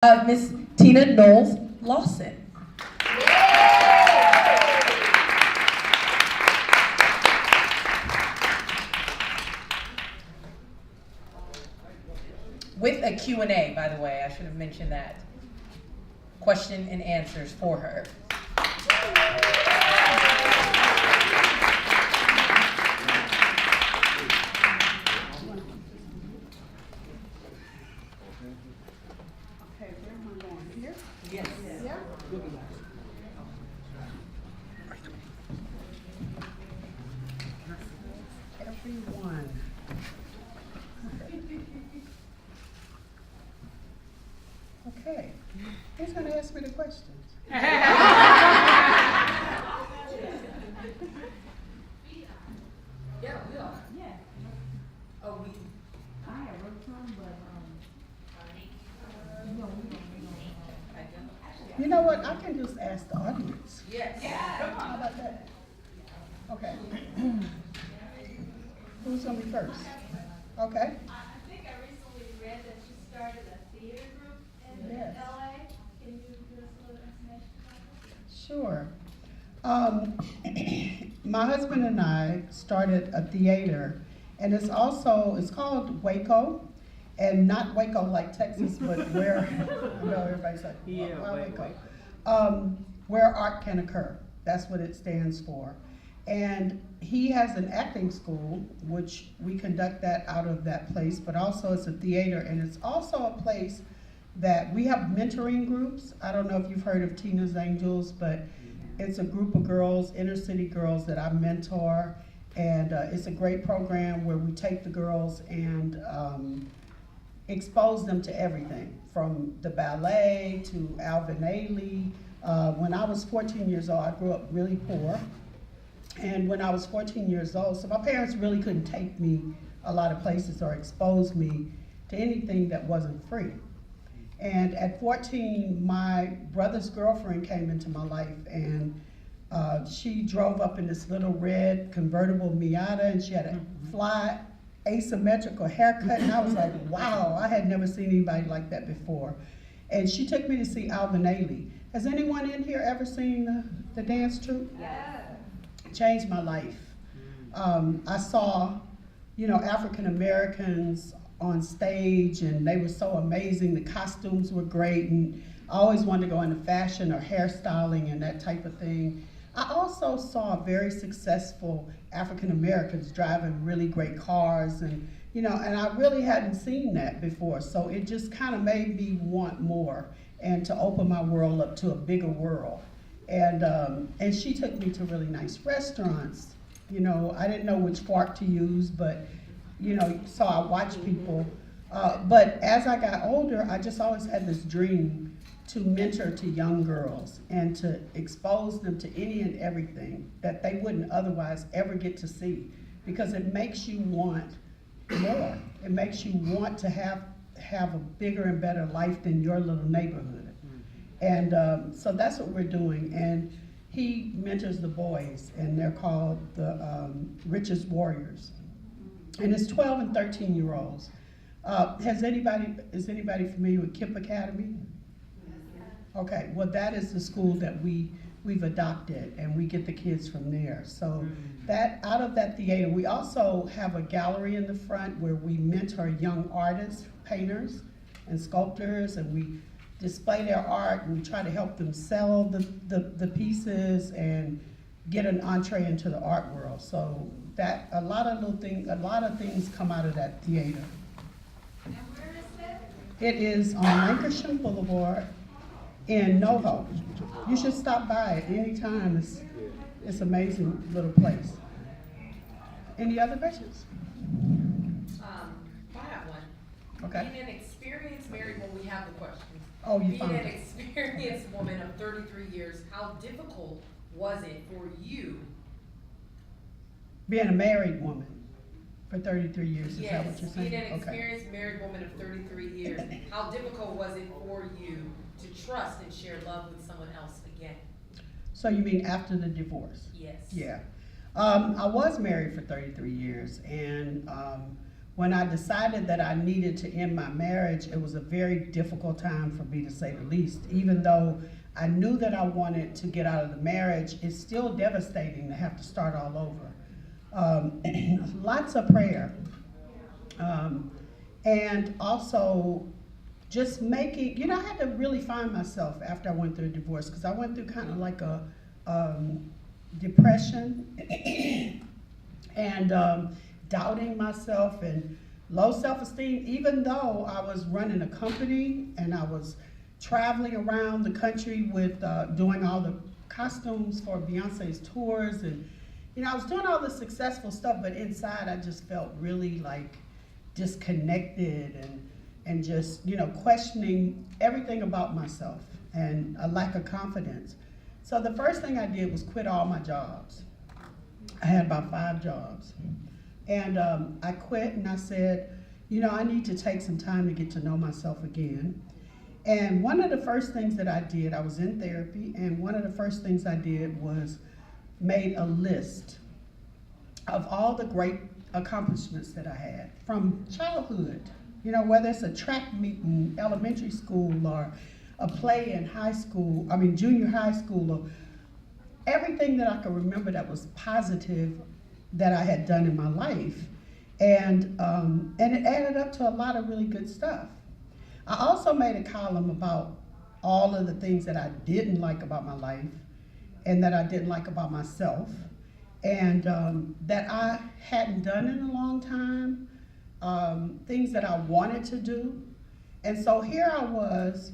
Miss Tina Knowles Lawson. With a Q&A, by the way, I should have mentioned that. Question and answers for her. Okay, where am I going? Here? Yes. Yeah? Everyone. Okay, who's gonna ask me the questions? Yeah, we are. Yeah, Oh, we. I have wrote some, but, no, we don't. You know what, I can just ask the audience. Yes. How about that? Okay. Who's gonna be first? Okay. I think I recently read that you started a theater group in Yes. LA. Can you give us a little information about that? Sure. My husband and I started a theater, and it's called Waco, and not Waco like Texas, but where, I know everybody's like, why Waco? Where art can occur. That's what it stands for. And he has an acting school, which we conduct that out of that place, but also it's a theater, and it's also a place that we have mentoring groups. I don't know if you've heard of Tina's Angels, but it's a group of girls, inner city girls that I mentor, and it's a great program where we take the girls and expose them to everything, from the ballet to Alvin Ailey. When I was 14 years old, I grew up really poor. And when I was 14 years old, so my parents really couldn't take me a lot of places or expose me to anything that wasn't free. And at 14, my brother's girlfriend came into my life, and she drove up in this little red convertible Miata, and she had a fly asymmetrical haircut, and I was like, wow, I had never seen anybody like that before. And she took me to see Alvin Ailey. Has anyone in here ever seen the dance troupe? Yeah. It changed my life. I saw, African Americans on stage, and they were so amazing. The costumes were great, and I always wanted to go into fashion or hairstyling and that type of thing. I also saw very successful African Americans driving really great cars, and and I really hadn't seen that before, so it just kind of made me want more and to open my world up to a bigger world. And she took me to really nice restaurants. I didn't know which fork to use, but so I watched people. But as I got older, I just always had this dream to mentor to young girls and to expose them to any and everything that they wouldn't otherwise ever get to see, because it makes you want more. It makes you want to have a bigger and better life than your little neighborhood. And so that's what we're doing. And he mentors the boys, and they're called the Richest Warriors. And it's 12 and 13-year-olds. Is anybody familiar with KIPP Academy? Okay, well, that is the school that we've adopted, and we get the kids from there. So that out of that theater, we also have a gallery in the front where we mentor young artists, painters, and sculptors, and we display their art, and we try to help them sell the pieces and get an entree into the art world. So that a lot of things come out of that theater. And where is it? It is on Lancashire Boulevard in NoHo. You should stop by at any time. It's an amazing little place. Any other questions? I have one. Okay. Being an experienced married woman, we have the questions. Oh, you Being found an it. experienced woman of 33 years, how difficult was it for you? Being a married woman for 33 years, is that what you're saying? Being an Okay. experienced married woman of 33 years, how difficult was it for you to trust and share love with someone else again? So you mean after the divorce? Yes. Yeah. I was married for 33 years, and when I decided that I needed to end my marriage, it was a very difficult time for me, to say the least. Even though I knew that I wanted to get out of the marriage, it's still devastating to have to start all over. Lots of prayer. And also just making, I had to really find myself after I went through a divorce, because I went through kind of like a depression and doubting myself and low self-esteem, even though I was running a company and I was traveling around the country with doing all the costumes for Beyonce's tours, and I was doing all the successful stuff, but inside I just felt really like disconnected and just questioning everything about myself and a lack of confidence. So the first thing I did was quit all my jobs. I had about 5 jobs. And I quit and I said, I need to take some time to get to know myself again. And one of the first things that I did, I was in therapy, and one of the first things I did was made a list of all the great accomplishments that I had from childhood. Whether it's a track meet in elementary school or a play in junior high school, or everything that I could remember that was positive that I had done in my life. And it added up to a lot of really good stuff. I also made a column about all of the things that I didn't like about my life and that I didn't like about myself, and that I hadn't done in a long time, things that I wanted to do. And so here I was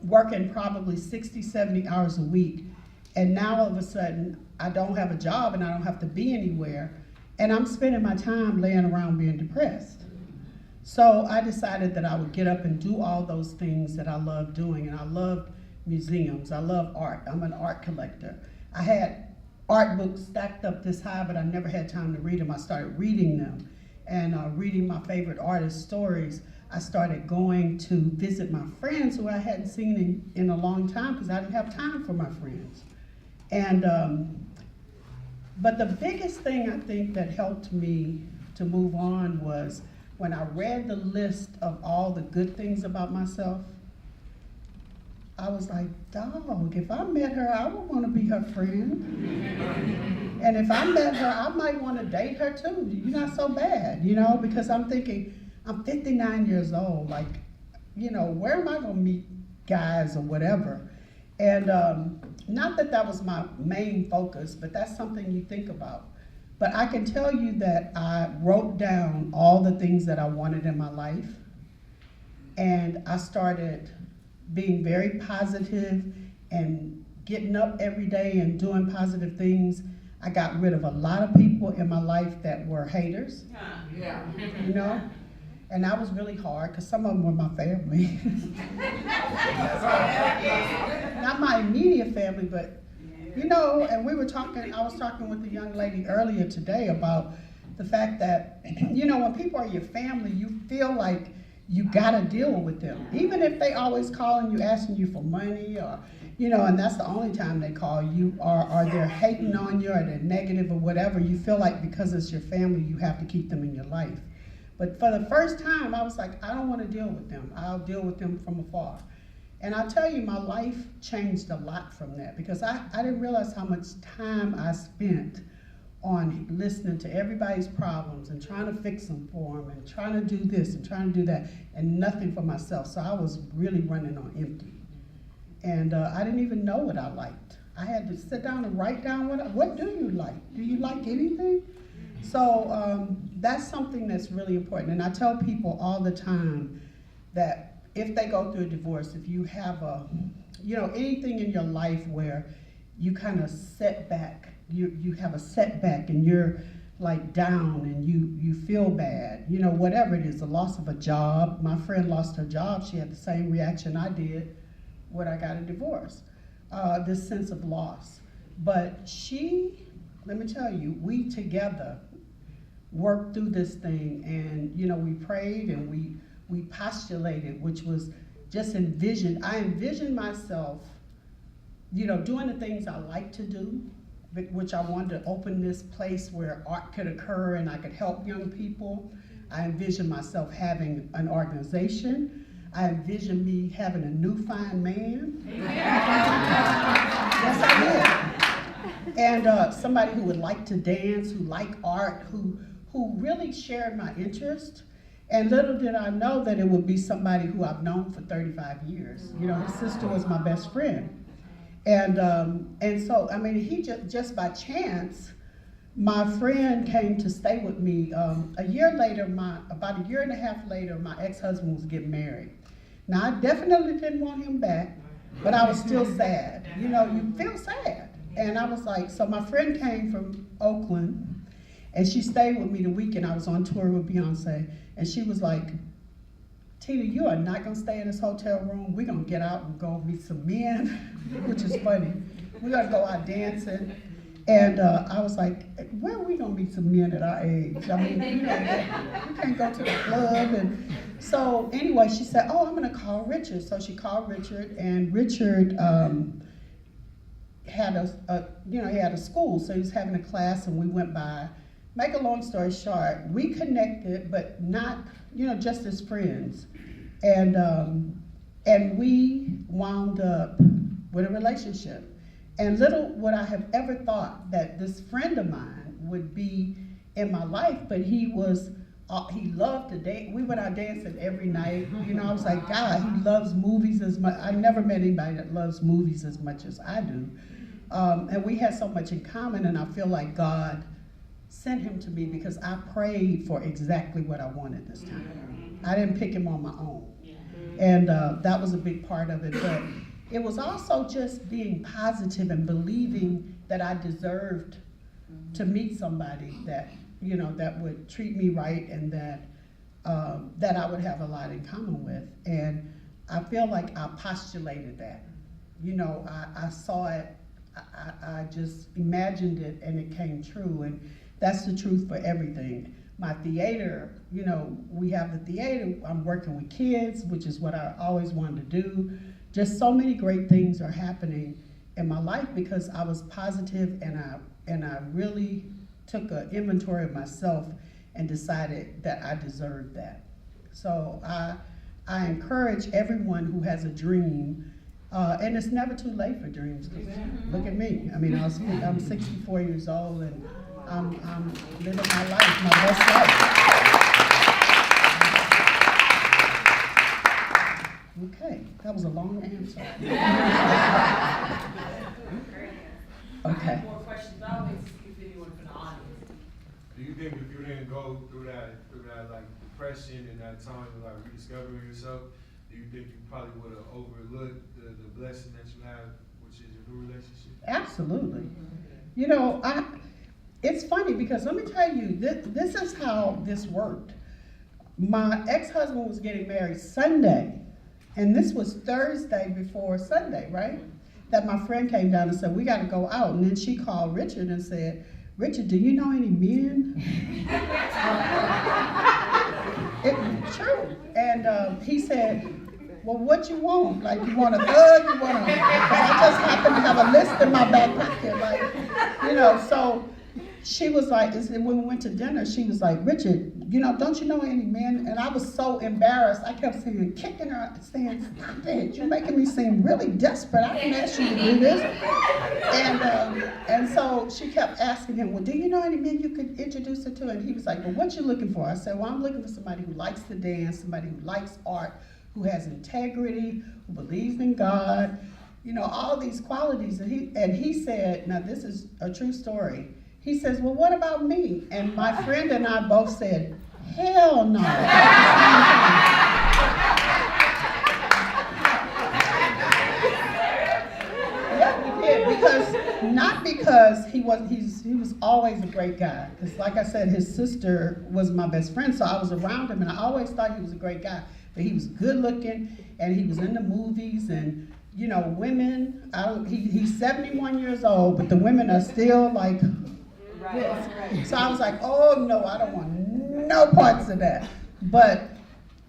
working probably 60, 70 hours a week, and now all of a sudden I don't have a job and I don't have to be anywhere, and I'm spending my time laying around being depressed. So I decided that I would get up and do all those things that I love doing, and I love museums, I love art, I'm an art collector. I had art books stacked up this high, but I never had time to read them. I started reading them and reading my favorite artists' stories. I started going to visit my friends who I hadn't seen in a long time because I didn't have time for my friends. And but the biggest thing I think that helped me to move on was when I read the list of all the good things about myself. I was like, dog, if I met her, I would want to be her friend. And if I met her, I might want to date her too. You're not so bad, because I'm thinking, I'm 59 years old, like, where am I going to meet guys or whatever? And not that that was my main focus, but that's something you think about. But I can tell you that I wrote down all the things that I wanted in my life, and I started being very positive and getting up every day and doing positive things. I got rid of a lot of people in my life that were haters, and that was really hard because some of them were my family. Not my immediate family, but and I was talking with a young lady earlier today about the fact that, when people are your family, you feel like you gotta deal with them. Even if they always calling you, asking you for money, or, and that's the only time they call you, or they're hating on you, or they're negative or whatever, you feel like because it's your family, you have to keep them in your life. But for the first time, I was like, I don't wanna deal with them. I'll deal with them from afar. And I'll tell you, my life changed a lot from that, because I didn't realize how much time I spent on listening to everybody's problems and trying to fix them for them and trying to do this and trying to do that, and nothing for myself. So I was really running on empty. And I didn't even know what I liked. I had to sit down and write down what do you like? Do you like anything? So that's something that's really important. And I tell people all the time that if they go through a divorce, if you have anything in your life where you kind of set back, you have a setback and you're like down and you feel bad, whatever it is, the loss of a job. My friend lost her job. She had the same reaction I did when I got a divorce, this sense of loss. But let me tell you, we together worked through this thing, and we prayed and we postulated, which was just I envisioned myself, doing the things I like to do, which I wanted to open this place where art could occur and I could help young people. I envisioned myself having an organization. I envisioned me having a new fine man. Yes, I did. And somebody who would like to dance, who liked art, who really shared my interest. And little did I know that it would be somebody who I've known for 35 years. You know, his sister was my best friend. And so, I mean, he just by chance, my friend came to stay with me. A year later, about a year and a half later, my ex-husband was getting married. Now, I definitely didn't want him back, but I was still sad. You know, you feel sad. And I was like, so my friend came from Oakland, and she stayed with me the weekend. I was on tour with Beyonce, and she was like, Tina, you are not gonna stay in this hotel room. We're gonna get out and go meet some men, which is funny. We're gonna go out dancing. And I was like, where are we gonna meet some men at our age? I mean, you know, we can't go to the club. And so anyway, she said, oh, I'm gonna call Richard. So she called Richard, and Richard had he had a school, so he was having a class, and we went by. Make a long story short, we connected, but not, you know, just as friends. And we wound up with a relationship. And little would I have ever thought that this friend of mine would be in my life, but he loved to dance. We went out dancing every night. You know, I was like, God, he loves movies as much. I never met anybody that loves movies as much as I do. And we had so much in common, and I feel like God sent him to me because I prayed for exactly what I wanted this time. I didn't pick him on my own. And that was a big part of it. But it was also just being positive and believing that I deserved to meet somebody that, you know, that would treat me right, and that I would have a lot in common with. And I feel like I postulated that. You know, I saw it, I just imagined it, and it came true. And that's the truth for everything. My theater, you know, we have the theater. I'm working with kids, which is what I always wanted to do. Just so many great things are happening in my life because I was positive, and I really took an inventory of myself and decided that I deserved that. So I encourage everyone who has a dream, and it's never too late for dreams. Look at me. I mean, I'm 64 years old, and I'm living my life, my best life. Okay, that was a long answer. I Okay. have more questions. I always see if anyone from the audience. Do you think if you didn't go through that like depression and that time of like rediscovering yourself, do you think you probably would have overlooked the blessing that you have, which is your new relationship? Absolutely. You know, it's funny because let me tell you, this is how this worked. My ex-husband was getting married Sunday, and this was Thursday before Sunday, right? That my friend came down and said, we got to go out. And then she called Richard and said, Richard, do you know any men? It was true. And he said, well, what you want? Like, you want a hug? You want a, because I just happen to have a list in my back pocket, like, you know, so she was like, when we went to dinner, she was like, Richard, you know, don't you know any men? And I was so embarrassed. I kept saying, kicking her, saying, stop it, you're making me seem really desperate. I didn't ask you to do this. And so she kept asking him, well, do you know any men you could introduce her to? And he was like, well, what you looking for? I said, well, I'm looking for somebody who likes to dance, somebody who likes art, who has integrity, who believes in God, you know, all these qualities. And he said, now this is a true story. He says, well, what about me? And my friend and I both said, hell no. Yeah, we did, because he was always a great guy. Because like I said, his sister was my best friend, so I was around him, and I always thought he was a great guy. But he was good looking, and he was in the movies, and you know, women, he's 71 years old, but the women are still like, right. So I was like, oh no, I don't want no parts of that. But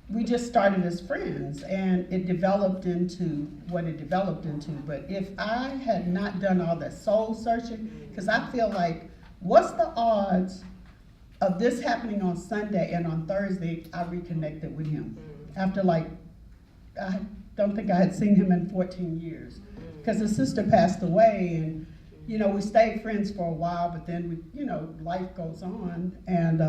we just started as friends, and it developed into what it developed into. But if I had not done all that soul searching, because I feel like, what's the odds of this happening on Sunday, and on Thursday, I reconnected with him. After I don't think I had seen him in 14 years. Because his sister passed away, and, we stayed friends for a while, but then, life goes on. And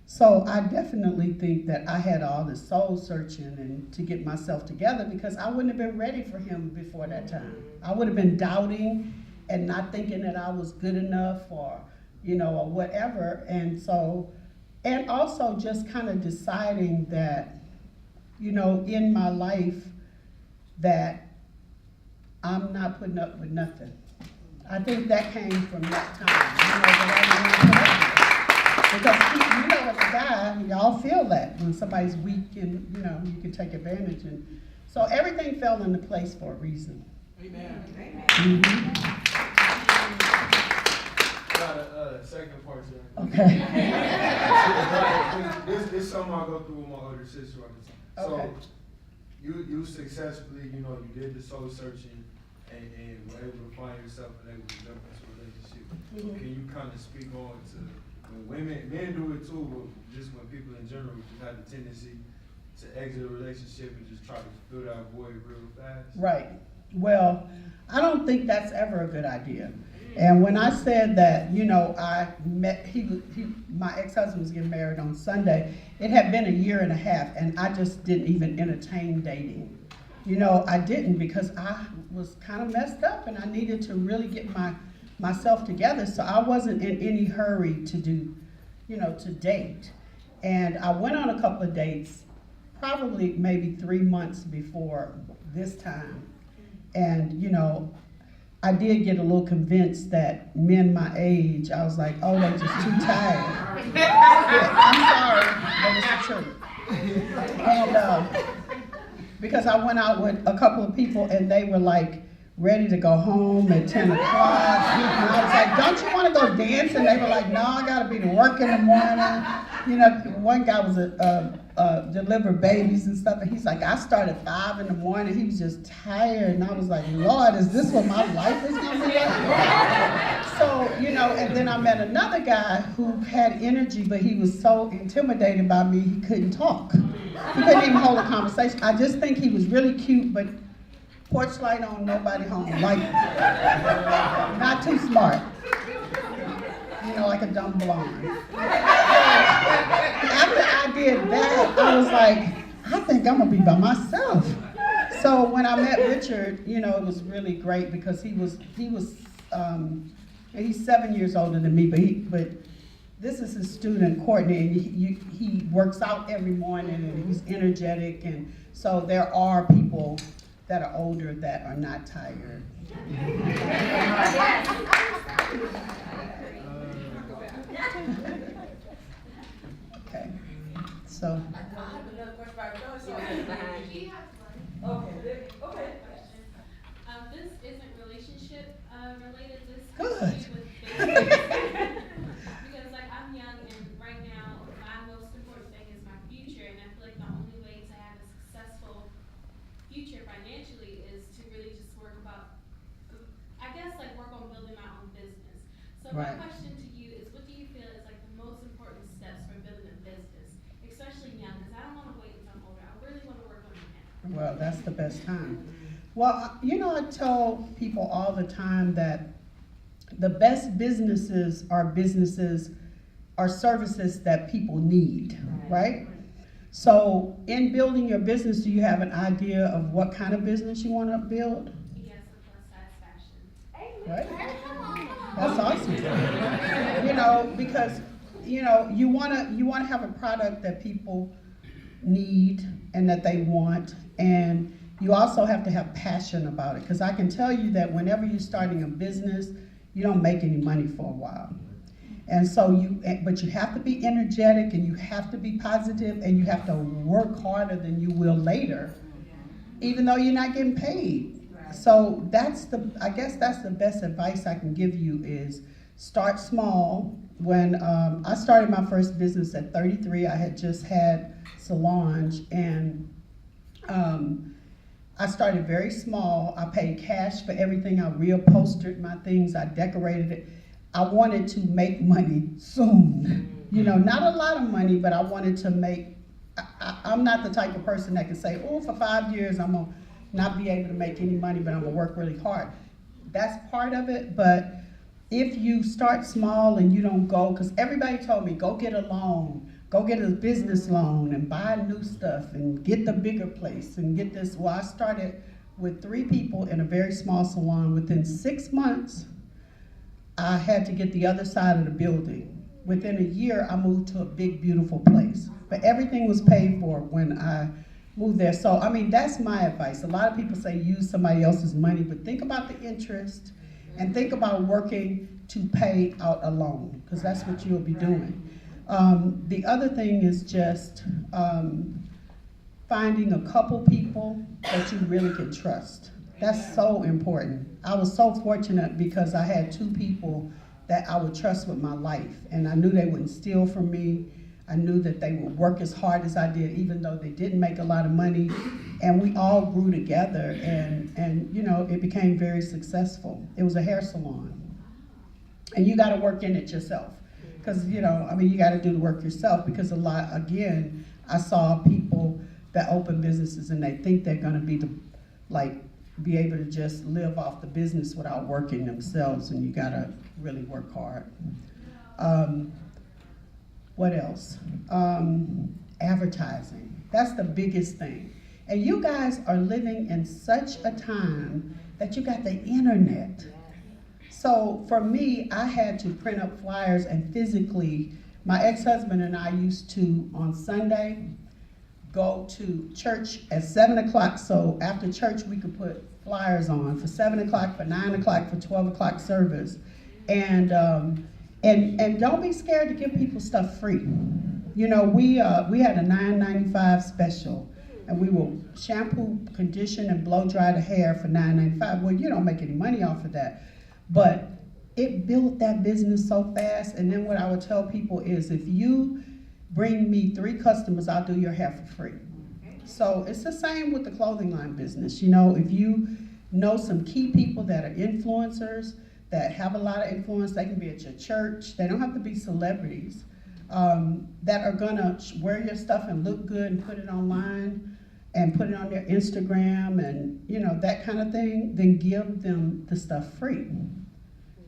so I definitely think that I had all this soul searching and to get myself together, because I wouldn't have been ready for him before that time. I would have been doubting and not thinking that I was good enough or whatever. And so, and also just kind of deciding that, in my life, that I'm not putting up with nothing. I think that came from that time, that I didn't want to put up with. Because, as a guy, y'all feel that when somebody's weak and, you can take advantage. And so everything fell into place for a reason. Amen. Mm-hmm. Got a second part to that. Okay. This is something I go through with my older sister all the time. Okay. So you successfully, you did the soul searching and were able to find yourself and able to jump into a relationship. Mm-hmm. Can you kind of speak on to when men do it too, but just when people in general just have the tendency to exit a relationship and just try to fill that void real fast? Right. Well, I don't think that's ever a good idea. And when I said that, I met, my ex-husband was getting married on Sunday, it had been 1.5 years, and I just didn't even entertain dating. I didn't, because I was kind of messed up and I needed to really get myself together. So I wasn't in any hurry to do, to date. And I went on a couple of dates, probably maybe 3 months before this time. And, I did get a little convinced that men my age, I was like, oh, they're just too tired. I'm sorry, but it's the truth. And because I went out with a couple of people and they were like ready to go home at 10 o'clock. And I was like, don't you want to go dance? And they were like, no, I got to be to work in the morning. One guy was deliver babies and stuff, and he's like, I started 5 in the morning. He was just tired, and I was like, Lord, is this what my life is going to be like? So, and then I met another guy who had energy, but he was so intimidated by me, he couldn't talk. He couldn't even hold a conversation. I just think he was really cute, but porch light on, nobody home. Like, not too smart. Like a dumb blonde. After I did that, I was like, I think I'm gonna be by myself. So when I met Richard, it was really great, because he's 7 years older than me, but this is his student, Courtney, and he works out every morning, and he's energetic, and so there are people that are older that are not tired. Okay, so. I have another question about Joyce. Okay. This isn't relationship related. This Good. has to do with business. Because I'm young, and right now my most important thing is my future, and I feel like the only way to have a successful future financially is to really just work on building my own business. So Right. my question to you is, what do you feel is the most important steps for building a business, especially young? Because I don't want to wait until I'm older. I really want to work on it now. Well, that's the best time. Well, I tell people all the time that the best businesses are services that people need, right? So in building your business, do you have an idea of what kind of business you want to build? Yes, a plus size fashion. Right? That's awesome. Because you want to have a product that people need and that they want, and you also have to have passion about it. Because I can tell you that whenever you're starting a business, you don't make any money for a while. And so but you have to be energetic, and you have to be positive, and you have to work harder than you will later, even though you're not getting paid. So I guess that's the best advice I can give you, is start small. When I started my first business at 33, I had just had Solange, and I started very small. I paid cash for everything. I reupholstered my things. I decorated it. I wanted to make money soon, You know, not a lot of money, but I wanted to make, I'm not the type of person that can say, oh, for 5 years I'm gonna not be able to make any money, but I'm gonna work really hard. That's part of it, but if you start small and you don't go, because everybody told me, go get a loan, go get a business loan and buy new stuff and get the bigger place and get this. Well, I started with 3 people in a very small salon. Within 6 months, I had to get the other side of the building. Within a year, I moved to a big, beautiful place. But everything was paid for when I moved there. So, I mean, that's my advice. A lot of people say use somebody else's money, but think about the interest and think about working to pay out a loan, because that's what you'll be doing. The other thing is just finding a couple people that you really can trust. That's so important. I was so fortunate because I had 2 people that I would trust with my life, and I knew they wouldn't steal from me. I knew that they would work as hard as I did, even though they didn't make a lot of money, and we all grew together, and you know, it became very successful. It was a hair salon, and you got to work in it yourself, because you know, I mean, you got to do the work yourself, because a lot, again, I saw people that open businesses and they think they're going to be be able to just live off the business without working themselves, and you gotta really work hard. What else? Advertising. That's the biggest thing. And you guys are living in such a time that you got the internet. So for me, I had to print up flyers and physically, my ex-husband and I used to, on Sunday, go to church at 7 o'clock, so after church we could put flyers on for 7 o'clock, for 9 o'clock, for 12 o'clock service. And don't be scared to give people stuff free. You know, we had a $9.95 special, and we will shampoo, condition, and blow dry the hair for $9.95. Well, you don't make any money off of that, but it built that business so fast. And then what I would tell people is, if you bring me 3 customers, I'll do your hair for free. So it's the same with the clothing line business. You know, if you know some key people that are influencers, that have a lot of influence, they can be at your church, they don't have to be celebrities, that are gonna wear your stuff and look good and put it online and put it on their Instagram and, you know, that kind of thing, then give them the stuff free.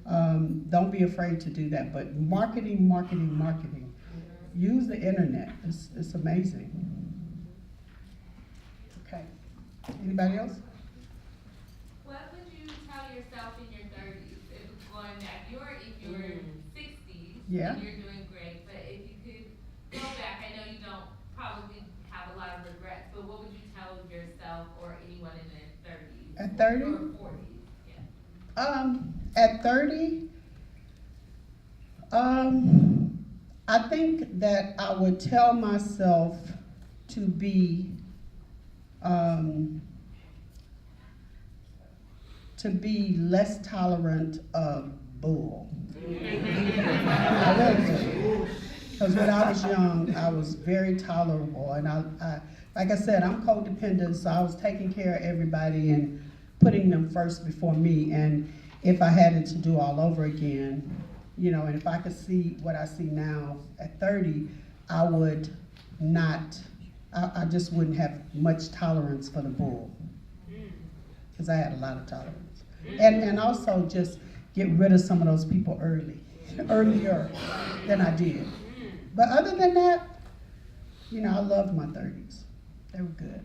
Don't be afraid to do that, but marketing. Use the internet. It's amazing. Okay. Anybody else? What would you tell yourself in your 30s? If it's going back, if you're 60s, Yeah. and you're doing great, but if you could go back, I know you don't probably have a lot of regrets, but what would you tell yourself or anyone in their 30s? At 30? Or 40s, yeah. At 30, I think that I would tell myself to be less tolerant of bull. I really do. Because when I was young, I was very tolerable, and I like I said, I'm codependent, so I was taking care of everybody and putting them first before me. And if I had it to do all over again, you know, and if I could see what I see now at 30, I would not, I just wouldn't have much tolerance for the bull, because I had a lot of tolerance. And also just get rid of some of those people earlier than I did. But other than that, you know, I loved my 30s. They were good.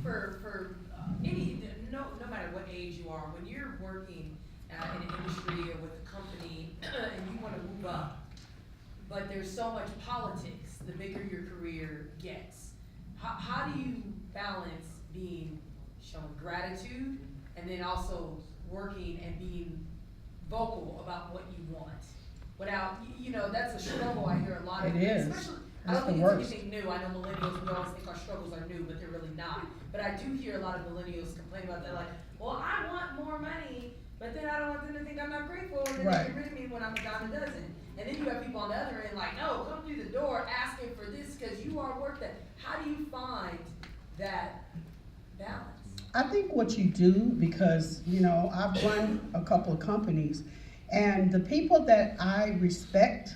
For no matter what age you are, when you're working in an industry or with a company and you want to move up, but there's so much politics the bigger your career gets. How do you balance showing gratitude and then also working and being vocal about what you want? Without, you know, that's a struggle I hear a lot of. It is. Especially, I That's don't the think worst. it's anything new. I know millennials, we always think our struggles are new, but they're really not. But I do hear a lot of millennials complain about that, like, well, I want more money, but then I don't want them to think I'm not grateful, and then Right. they get rid of me when I'm a dime a dozen. And then you have people on the other end like, no, come through the door asking for this because you are worth it. How do you find that balance? I think what you do, because, you know, I've run a couple of companies, and the people that I respect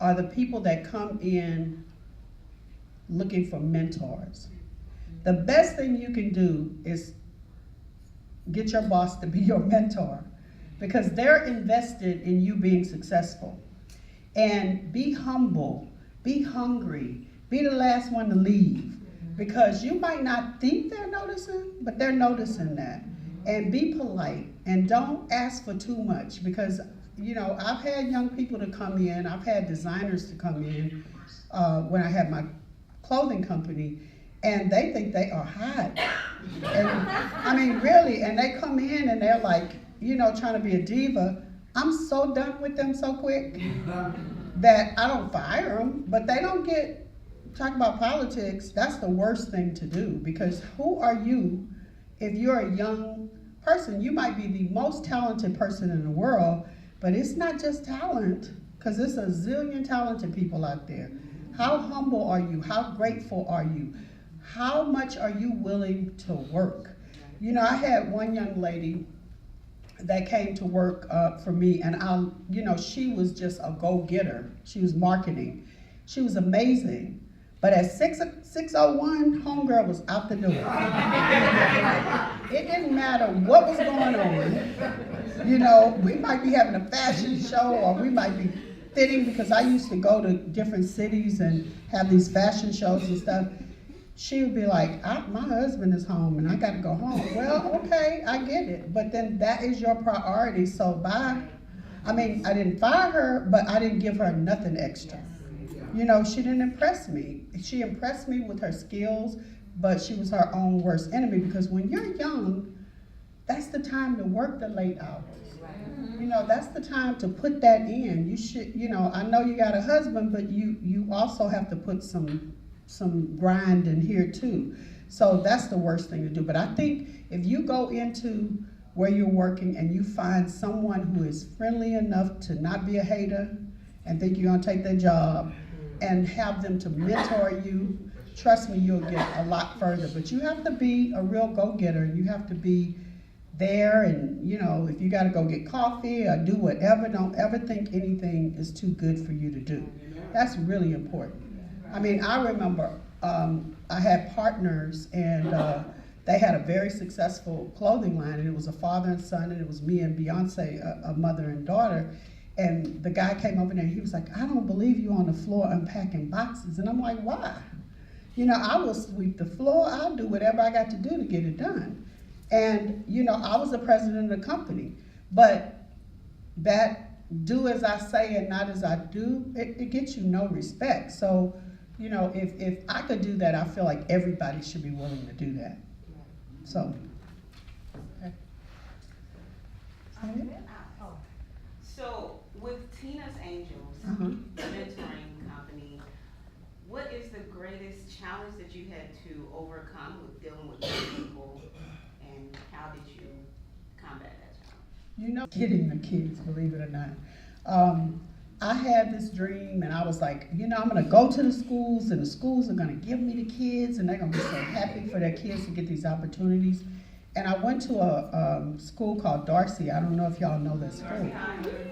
are the people that come in looking for mentors. The best thing you can do is get your boss to be your mentor, because they're invested in you being successful. And be humble, be hungry, be the last one to leave, because you might not think they're noticing, but they're noticing that. And be polite, and don't ask for too much, because I've had young people to come in, I've had designers to come in when I had my clothing company, and they think they are hot. And I mean, really, and they come in and they're like, trying to be a diva. I'm so done with them so quick that I don't fire them, but they don't talk about politics. That's the worst thing to do, because who are you if you're a young person? You might be the most talented person in the world, but it's not just talent, because there's a zillion talented people out there. How humble are you? How grateful are you? How much are you willing to work? I had one young lady that came to work for me, and she was just a go-getter. She was marketing. She was amazing. But at 6:01, homegirl was out the door. It didn't matter what was going on. We might be having a fashion show, or we might be fitting, because I used to go to different cities and have these fashion shows and stuff. She would be like, my husband is home and I got to go home. Well, okay, I get it. But then that is your priority, so bye. I mean, I didn't fire her, but I didn't give her nothing extra. She didn't impress me. She impressed me with her skills, but she was her own worst enemy, because when you're young, that's the time to work the late hours. That's the time to put that in. You should, I know you got a husband, but you also have to put some grind in here too. So that's the worst thing to do. But I think if you go into where you're working and you find someone who is friendly enough to not be a hater and think you're gonna take their job, and have them to mentor you, trust me, you'll get a lot further. But you have to be a real go-getter, and you have to be there, and if you gotta go get coffee or do whatever, don't ever think anything is too good for you to do. That's really important. I mean, I remember I had partners, and they had a very successful clothing line, and it was a father and son, and it was me and Beyonce, a mother and daughter. And the guy came over there and he was like, I don't believe you on the floor unpacking boxes. And I'm like, why? I will sweep the floor, I'll do whatever I got to do to get it done. And I was the president of the company, but that do as I say and not as I do, it gets you no respect. So, if I could do that, I feel like everybody should be willing to do that. So, okay. So with Tina's Angels mentoring company, what is the greatest challenge that you had to overcome with dealing with people, and how did you combat that challenge? Getting the kids, believe it or not. I had this dream, and I was like, I'm gonna go to the schools, and the schools are gonna give me the kids, and they're gonna be so happy for their kids to get these opportunities. And I went to a school called Darcy. I don't know if y'all know that school.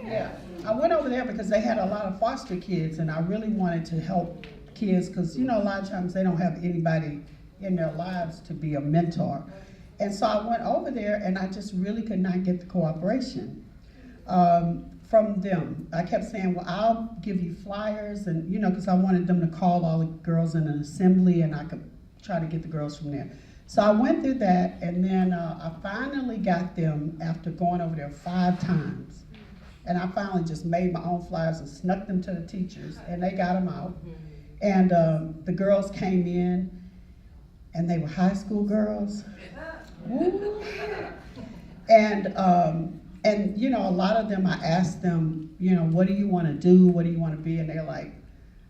Yeah, I went over there because they had a lot of foster kids, and I really wanted to help kids, because a lot of times they don't have anybody in their lives to be a mentor. And so I went over there, and I just really could not get the cooperation from them. I kept saying, well, I'll give you flyers, and because I wanted them to call all the girls in an assembly, and I could try to get the girls from there. So I went through that, and then I finally got them after going over there 5 times. And I finally just made my own flyers and snuck them to the teachers, and they got them out. And the girls came in, and they were high school girls. Woo. And a lot of them, I asked them, what do you want to do? What do you want to be? And they're like,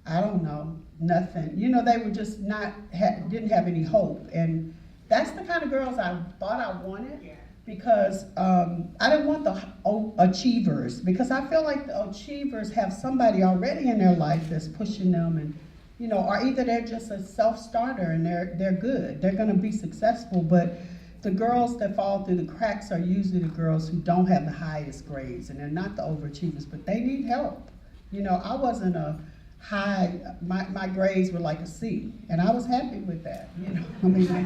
I don't know, nothing. They were just didn't have any hope. And that's the kind of girls I thought I wanted, because I didn't want the achievers, because I feel like the achievers have somebody already in their life that's pushing them, and or either they're just a self-starter and they're good, they're gonna be successful. But the girls that fall through the cracks are usually the girls who don't have the highest grades, and they're not the overachievers, but they need help. You know, I wasn't a high, my grades were like a C, and I was happy with that, you know, I mean,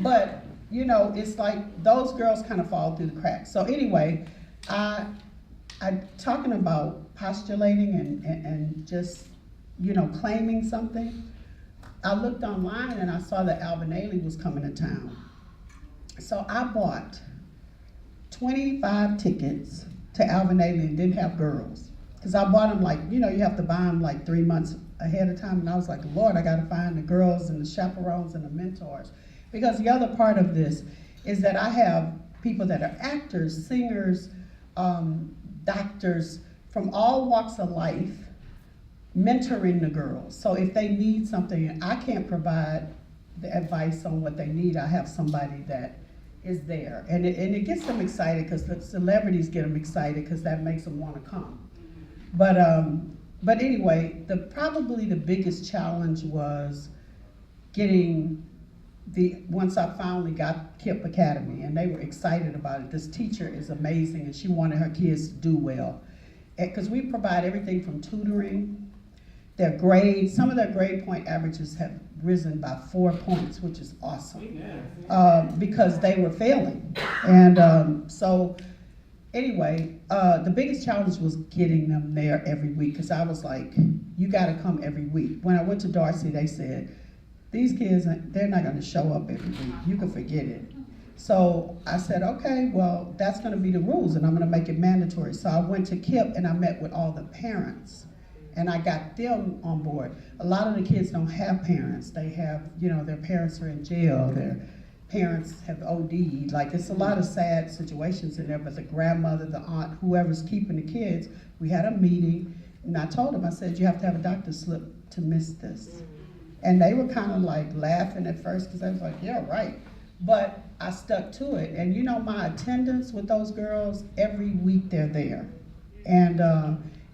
but, you know, it's like those girls kind of fall through the cracks. So anyway, I talking about postulating and just, you know, claiming something, I looked online and I saw that Alvin Ailey was coming to town. So I bought 25 tickets to Alvin Ailey and didn't have girls. Because I bought them like, you know, you have to buy them like 3 months ahead of time. And I was like, Lord, I got to find the girls and the chaperones and the mentors. Because the other part of this is that I have people that are actors, singers, doctors from all walks of life mentoring the girls. So if they need something and I can't provide the advice on what they need, I have somebody that is there. And it gets them excited because the celebrities get them excited because that makes them want to come. But anyway, probably the biggest challenge was getting once I finally got KIPP Academy, and they were excited about it. This teacher is amazing, and she wanted her kids to do well. Because we provide everything from tutoring, their grades, some of their grade point averages have risen by 4 points, which is awesome, because they were failing. And so anyway, the biggest challenge was getting them there every week, because I was like, you gotta come every week. When I went to Darcy, they said, these kids, they're not gonna show up every week, you can forget it. So I said, okay, well, that's gonna be the rules and I'm gonna make it mandatory. So I went to KIPP and I met with all the parents and I got them on board. A lot of the kids don't have parents. They have, you know, their parents are in jail, their parents have OD'd. Like, it's a lot of sad situations in there, but the grandmother, the aunt, whoever's keeping the kids, we had a meeting and I told them, I said, you have to have a doctor's slip to miss this. And they were kind of like laughing at first because I was like, yeah, right. But I stuck to it. And you know, my attendance with those girls, every week they're there. And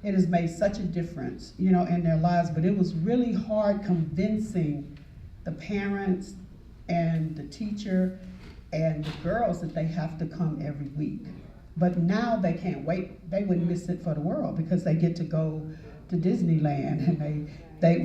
it has made such a difference, you know, in their lives. But it was really hard convincing the parents and the teacher and the girls that they have to come every week. But now they can't wait. They wouldn't miss it for the world because they get to go to Disneyland and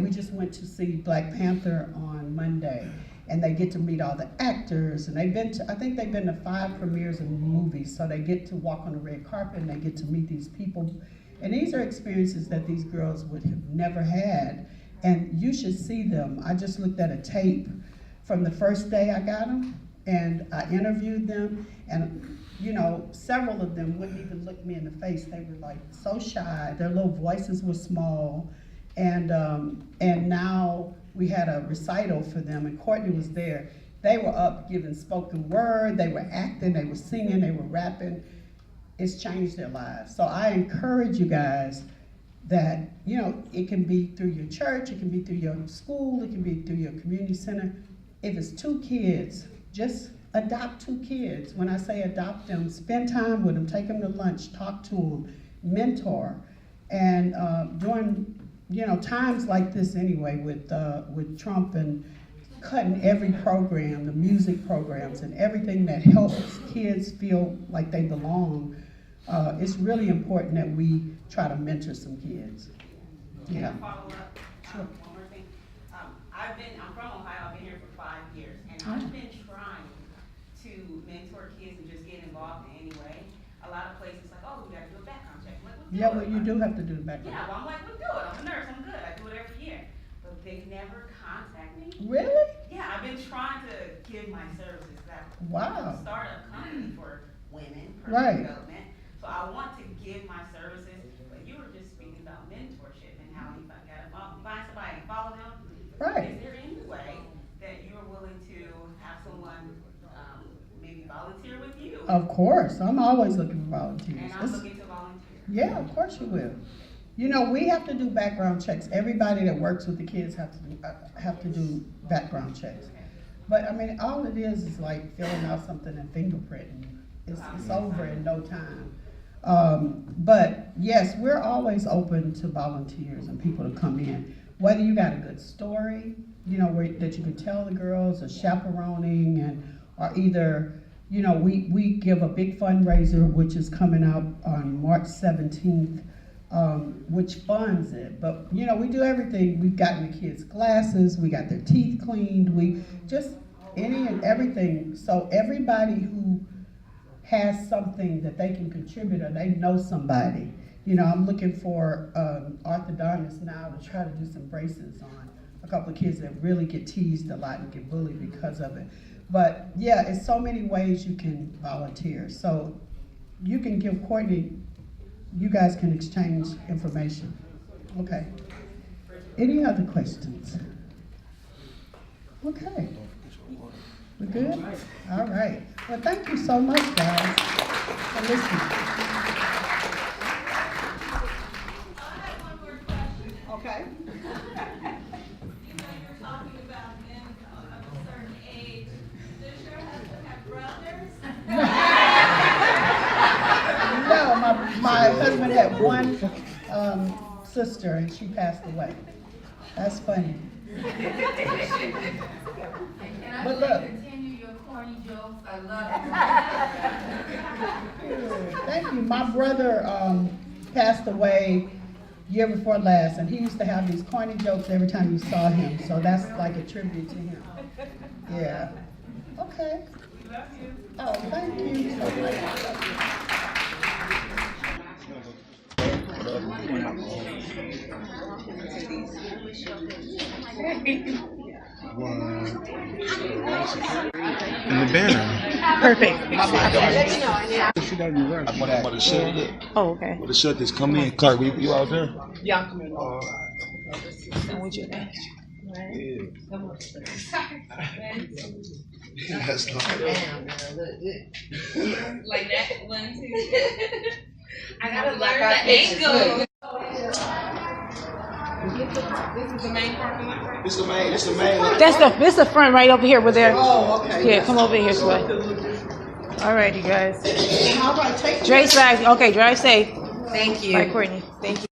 we just went to see Black Panther on Monday, and they get to meet all the actors, and I think they've been to 5 premieres of movies, so they get to walk on the red carpet and they get to meet these people. And these are experiences that these girls would have never had, and you should see them. I just looked at a tape from the first day I got them, and I interviewed them, and you know, several of them wouldn't even look me in the face. They were like so shy, their little voices were small. And now we had a recital for them, and Courtney was there. They were up giving spoken word, they were acting, they were singing, they were rapping. It's changed their lives. So I encourage you guys that, you know, it can be through your church, it can be through your school, it can be through your community center. If it's 2 kids, just adopt 2 kids. When I say adopt them, spend time with them, take them to lunch, talk to them, mentor. And during, you know, times like this anyway, with Trump and cutting every program, the music programs and everything that helps kids feel like they belong, it's really important that we try to mentor some kids. Can I follow up? Sure. One more thing. I'm from Ohio, I've been here for 5 years, and I've been trying to mentor kids and just get involved in any way. A lot of places like, oh, we gotta do a background check. I'm like, well, Yeah, well, you do have to do the background. Yeah, well, I'm like, well, do it. I'm a nurse, I'm good. I do it every year. But they never contact me. Really? Yeah, I've been trying to give my services. Wow. Start a company for women, Right. personal development. So I want to give my services, but you were just speaking about mentorship and how you gotta find somebody and follow them. Right. Is there any way that you're willing to have someone maybe volunteer with you? Of course, I'm always looking for volunteers. And I'm looking to volunteer. Yeah, of course you will. You know, we have to do background checks. Everybody that works with the kids have to do background checks. But I mean, all it is like filling out something and fingerprinting. It's over in no time. But yes, we're always open to volunteers and people to come in. Whether you got a good story, you know, that you can tell the girls, or chaperoning, or either, you know, we give a big fundraiser which is coming up on March 17th which funds it. But, you know, we do everything. We've gotten the kids glasses, we got their teeth cleaned, we just any and everything. So everybody who has something that they can contribute or they know somebody. You know, I'm looking for orthodontists now to try to do some braces on a couple of kids that really get teased a lot and get bullied because of it. But yeah, it's so many ways you can volunteer. So you can give Courtney, you guys can exchange information. Okay. Any other questions? Okay. We're good? All right. Well, thank you so much, guys, for listening. Okay. You know, you're talking about men of a certain age. Does your husband have brothers? No, my husband had one sister and she passed away. That's funny. And I But will look. continue your corny jokes. I love it. Thank you. My brother passed away year before last, and he used to have these corny jokes every time you saw him. So that's like a tribute to him. Yeah. Okay. Oh, thank you so much. In the banner. Perfect. I'm about to shut it. Oh, okay. About to shut this. Come in, Clark. You out there? Yeah, I'm coming over. I'm with you there. That's not Like that, 1, 2. I gotta learn the angle. This is the main parking lot, right? It's the main. This the front right over here where they're. Oh, okay. Yeah, come over here, Sway. All right, you guys. All right, take care. Drive safe. Okay, drive safe. Thank you. Bye, Courtney. Thank you.